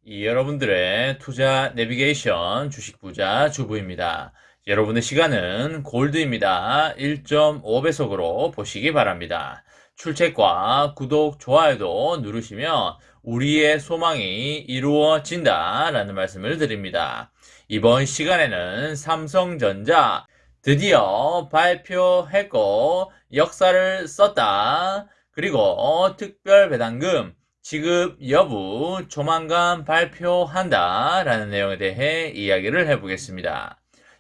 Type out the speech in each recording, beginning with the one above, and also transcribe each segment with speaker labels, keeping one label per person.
Speaker 1: 여러분들의 투자 내비게이션 주식 부자 주부입니다. 여러분의 시간은 골드입니다. 1.5배속으로 보시기 바랍니다. 출첵과 구독, 좋아요도 누르시면 우리의 소망이 이루어진다 라는 말씀을 드립니다. 이번 시간에는 삼성전자 드디어 발표했고 역사를 썼다. 그리고 특별 배당금 지급 여부 조만간 발표한다 라는 내용에 대해 이야기를 해보겠습니다.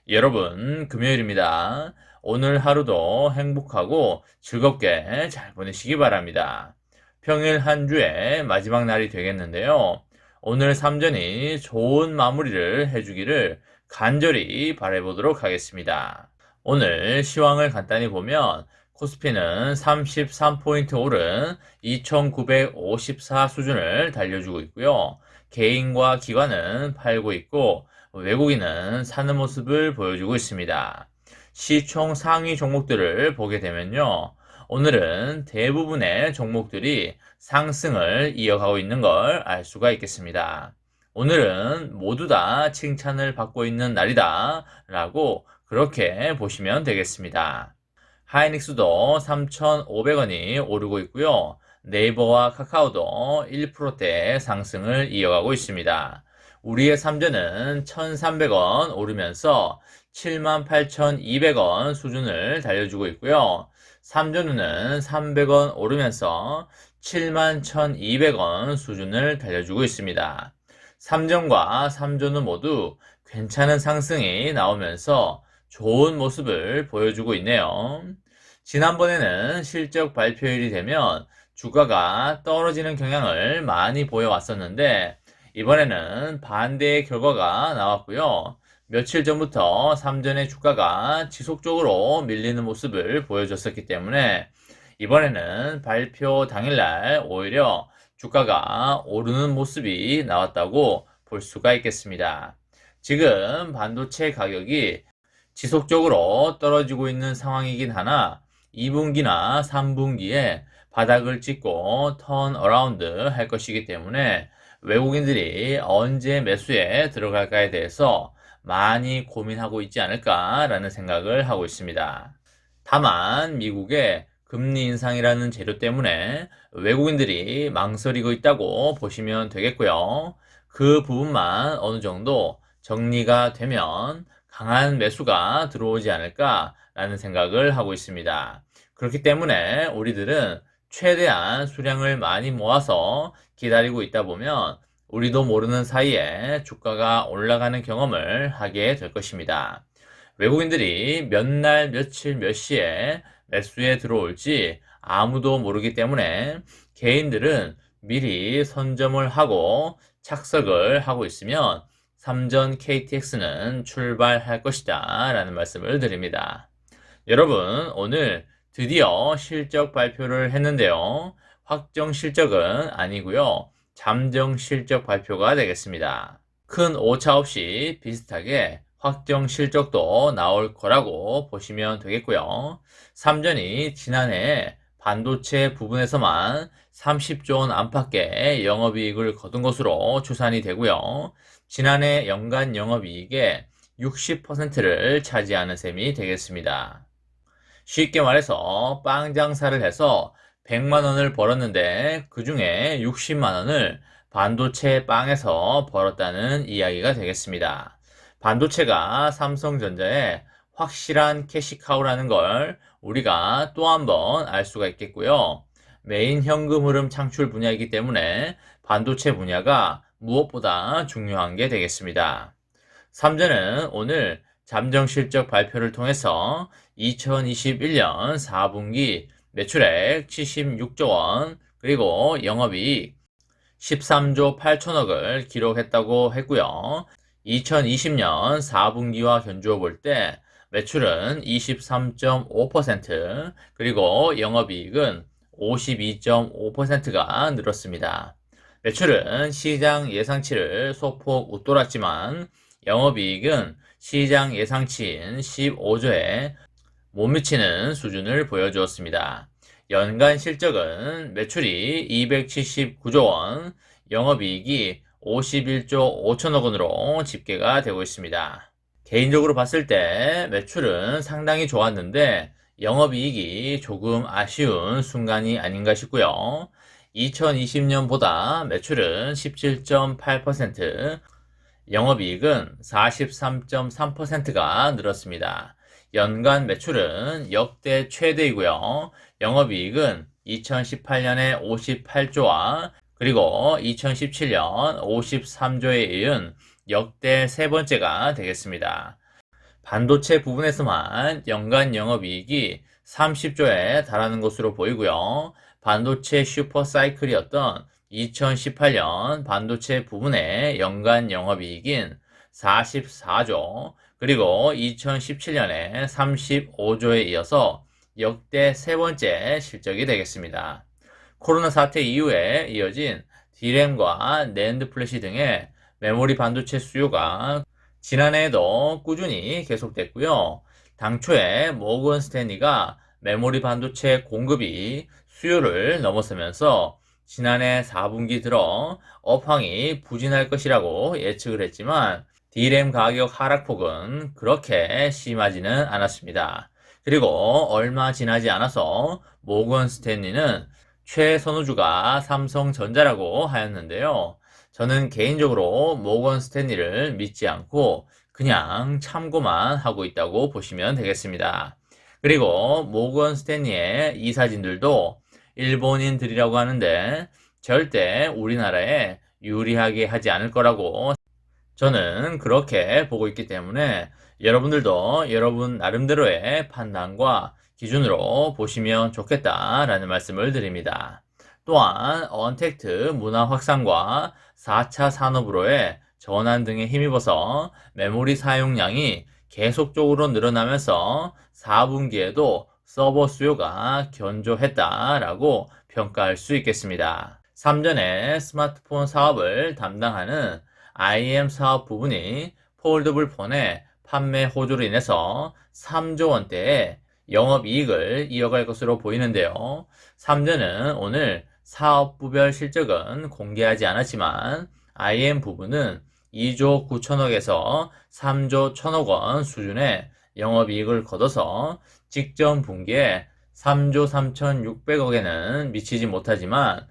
Speaker 1: 여러분, 금요일입니다. 오늘 하루도 행복하고 즐겁게 잘 보내시기 바랍니다. 평일 한 주의 마지막 날이 되겠는데요. 오늘 삼전이 좋은 마무리를 해주기를 간절히 바라보도록 하겠습니다. 오늘 시황을 간단히 보면 코스피는 33포인트 오른 2954 수준을 달려주고 있고요. 개인과 기관은 팔고 있고 외국인은 사는 모습을 보여주고 있습니다. 시총 상위 종목들을 보게 되면요. 오늘은 대부분의 종목들이 상승을 이어가고 있는 걸 알 수가 있겠습니다. 오늘은 모두 다 칭찬을 받고 있는 날이다 라고 그렇게 보시면 되겠습니다. 하이닉스도 3,500원이 오르고 있고요. 네이버와 카카오도 1%대 상승을 이어가고 있습니다. 우리의 삼전은 1,300원 오르면서 78,200원 수준을 달려주고 있고요. 삼전우는 300원 오르면서 71,200원 수준을 달려주고 있습니다. 삼전과 삼전우 모두 괜찮은 상승이 나오면서 좋은 모습을 보여주고 있네요. 지난번에는 실적 발표일이 되면 주가가 떨어지는 경향을 많이 보여왔었는데 이번에는 반대의 결과가 나왔고요. 며칠 전부터 삼전의 주가가 지속적으로 밀리는 모습을 보여줬었기 때문에 이번에는 발표 당일날 오히려 주가가 오르는 모습이 나왔다고 볼 수가 있겠습니다. 지금 반도체 가격이 지속적으로 떨어지고 있는 상황이긴 하나 2분기나 3분기에 바닥을 찍고 턴 어라운드 할 것이기 때문에 외국인들이 언제 매수에 들어갈까에 대해서 많이 고민하고 있지 않을까라는 생각을 하고 있습니다. 다만 미국의 금리 인상이라는 재료 때문에 외국인들이 망설이고 있다고 보시면 되겠고요. 그 부분만 어느 정도 정리가 되면 강한 매수가 들어오지 않을까라는 생각을 하고 있습니다. 그렇기 때문에 우리들은 최대한 수량을 많이 모아서 기다리고 있다 보면 우리도 모르는 사이에 주가가 올라가는 경험을 하게 될 것입니다. 외국인들이 몇 날, 며칠, 몇 시에 매수에 들어올지 아무도 모르기 때문에 개인들은 미리 선점을 하고 착석을 하고 있으면 삼전 KTX는 출발할 것이다 라는 말씀을 드립니다. 여러분, 오늘 드디어 실적 발표를 했는데요. 확정 실적은 아니고요. 잠정 실적 발표가 되겠습니다. 큰 오차 없이 비슷하게 확정 실적도 나올 거라고 보시면 되겠고요. 삼전이 지난해 반도체 부분에서만 30조 원 안팎의 영업이익을 거둔 것으로 추산이 되고요. 지난해 연간 영업이익의 60%를 차지하는 셈이 되겠습니다. 쉽게 말해서 빵 장사를 해서 100만 원을 벌었는데 그 중에 60만 원을 반도체 빵에서 벌었다는 이야기가 되겠습니다. 반도체가 삼성전자의 확실한 캐시카우라는 걸 우리가 또 한 번 알 수가 있겠고요. 메인 현금 흐름 창출 분야이기 때문에 반도체 분야가 무엇보다 중요한 게 되겠습니다. 삼전은 오늘 잠정 실적 발표를 통해서 2021년 4분기 매출액 76조 원 그리고 영업이익 13조 8천억을 기록했다고 했고요. 2020년 4분기와 견주어 볼 때 매출은 23.5% 그리고 영업이익은 52.5%가 늘었습니다. 매출은 시장 예상치를 소폭 웃돌았지만 영업이익은 시장 예상치인 15조에 못 미치는 수준을 보여주었습니다. 연간 실적은 매출이 279조 원, 영업이익이 51조 5천억 원으로 집계가 되고 있습니다. 개인적으로 봤을 때 매출은 상당히 좋았는데 영업이익이 조금 아쉬운 순간이 아닌가 싶고요. 2020년보다 매출은 17.8%, 영업이익은 43.3%가 늘었습니다. 연간 매출은 역대 최대이고요. 영업이익은 2018년에 58조와 그리고 2017년 53조에 이은 역대 세 번째가 되겠습니다. 반도체 부분에서만 연간 영업이익이 30조에 달하는 것으로 보이고요. 반도체 슈퍼사이클이었던 2018년 반도체 부분의 연간 영업이익인 44조, 그리고 2017년에 35조에 이어서 역대 세 번째 실적이 되겠습니다. 코로나 사태 이후에 이어진 D램과 낸드 플래시 등의 메모리 반도체 수요가 지난해에도 꾸준히 계속됐고요. 당초에 모건 스탠리가 메모리 반도체 공급이 수요를 넘어서면서 지난해 4분기 들어 업황이 부진할 것이라고 예측을 했지만 D램 가격 하락폭은 그렇게 심하지는 않았습니다. 그리고 얼마 지나지 않아서 모건 스탠리는 최선우주가 삼성전자라고 하였는데요. 저는 개인적으로 모건 스탠리를 믿지 않고 그냥 참고만 하고 있다고 보시면 되겠습니다. 그리고 모건 스탠리의 이사진들도 일본인들이라고 하는데 절대 우리나라에 유리하게 하지 않을 거라고 저는 그렇게 보고 있기 때문에 여러분들도 여러분 나름대로의 판단과 기준으로 보시면 좋겠다라는 말씀을 드립니다. 또한 언택트 문화 확산과 4차 산업으로의 전환 등에 힘입어서 메모리 사용량이 계속적으로 늘어나면서 4분기에도 서버 수요가 견조했다라고 평가할 수 있겠습니다. 3전에 스마트폰 사업을 담당하는 IM 사업 부분이 폴더블 폰의 판매 호조로 인해서 3조 원대의 영업이익을 이어갈 것으로 보이는데요. 3전은 오늘 사업부별 실적은 공개하지 않았지만 IM 부분은 2조 9천억에서 3조 1천억 원 수준의 영업이익을 거둬서 직전 분기에 3조 3,600억에는 미치지 못하지만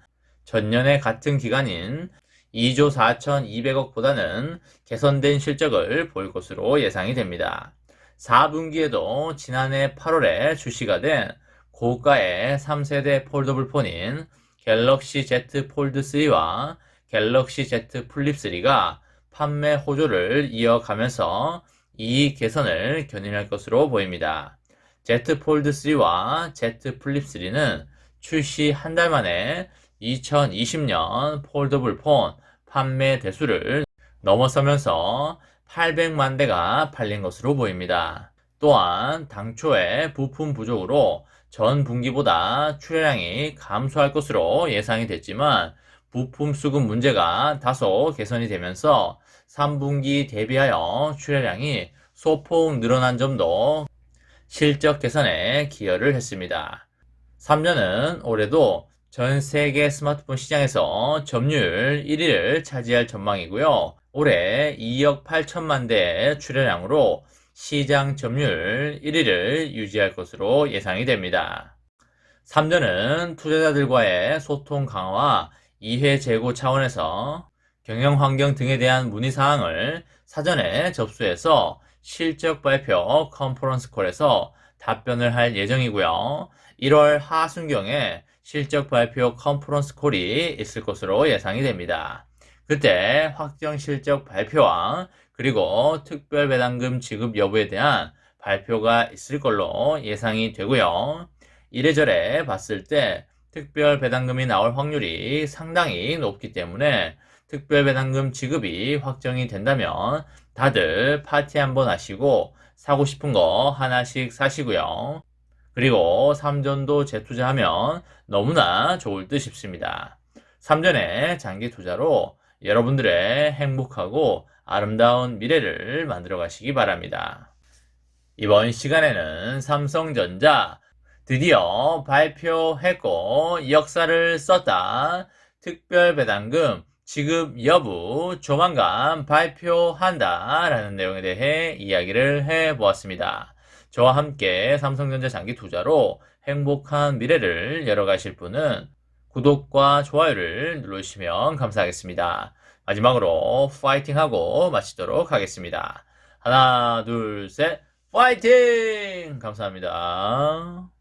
Speaker 1: 전년의 같은 기간인 2조 4,200억보다는 개선된 실적을 보일 것으로 예상이 됩니다. 4분기에도 지난해 8월에 출시가 된 고가의 3세대 폴더블 폰인 갤럭시 Z 폴드 3와 갤럭시 Z 플립 3가 판매 호조를 이어가면서 이익 개선을 견인할 것으로 보입니다. Z 폴드 3와 Z 플립 3는 출시 한 달 만에 2020년 폴더블 폰 판매 대수를 넘어서면서 800만 대가 팔린 것으로 보입니다. 또한 당초에 부품 부족으로 전 분기보다 출하량이 감소할 것으로 예상이 됐지만 부품 수급 문제가 다소 개선이 되면서 3분기 대비하여 출하량이 소폭 늘어난 점도 실적 개선에 기여를 했습니다. 3년은 올해도 전 세계 스마트폰 시장에서 점유율 1위를 차지할 전망이고요. 올해 2억 8천만 대의 출하량으로 시장 점유율 1위를 유지할 것으로 예상이 됩니다. 3년은 투자자들과의 소통 강화와 이해 제고 차원에서 경영 환경 등에 대한 문의사항을 사전에 접수해서 실적 발표 컨퍼런스 콜에서 답변을 할 예정이고요. 1월 하순경에 실적 발표 컨퍼런스 콜이 있을 것으로 예상이 됩니다. 그때 확정 실적 발표와 그리고 특별 배당금 지급 여부에 대한 발표가 있을 걸로 예상이 되고요. 이래저래 봤을 때 특별 배당금이 나올 확률이 상당히 높기 때문에 특별 배당금 지급이 확정이 된다면 다들 파티 한번 하시고 사고 싶은 거 하나씩 사시고요. 그리고 3전도 재투자하면 너무나 좋을 듯 싶습니다. 3전의 장기 투자로 여러분들의 행복하고 아름다운 미래를 만들어 가시기 바랍니다. 이번 시간에는 삼성전자 드디어 발표했고 역사를 썼다. 특별 배당금 지급 여부 조만간 발표한다 라는 내용에 대해 이야기를 해보았습니다. 저와 함께 삼성전자 장기 투자로 행복한 미래를 열어가실 분은 구독과 좋아요를 눌러주시면 감사하겠습니다. 마지막으로 파이팅하고 마치도록 하겠습니다. 하나, 둘, 셋, 파이팅! 감사합니다.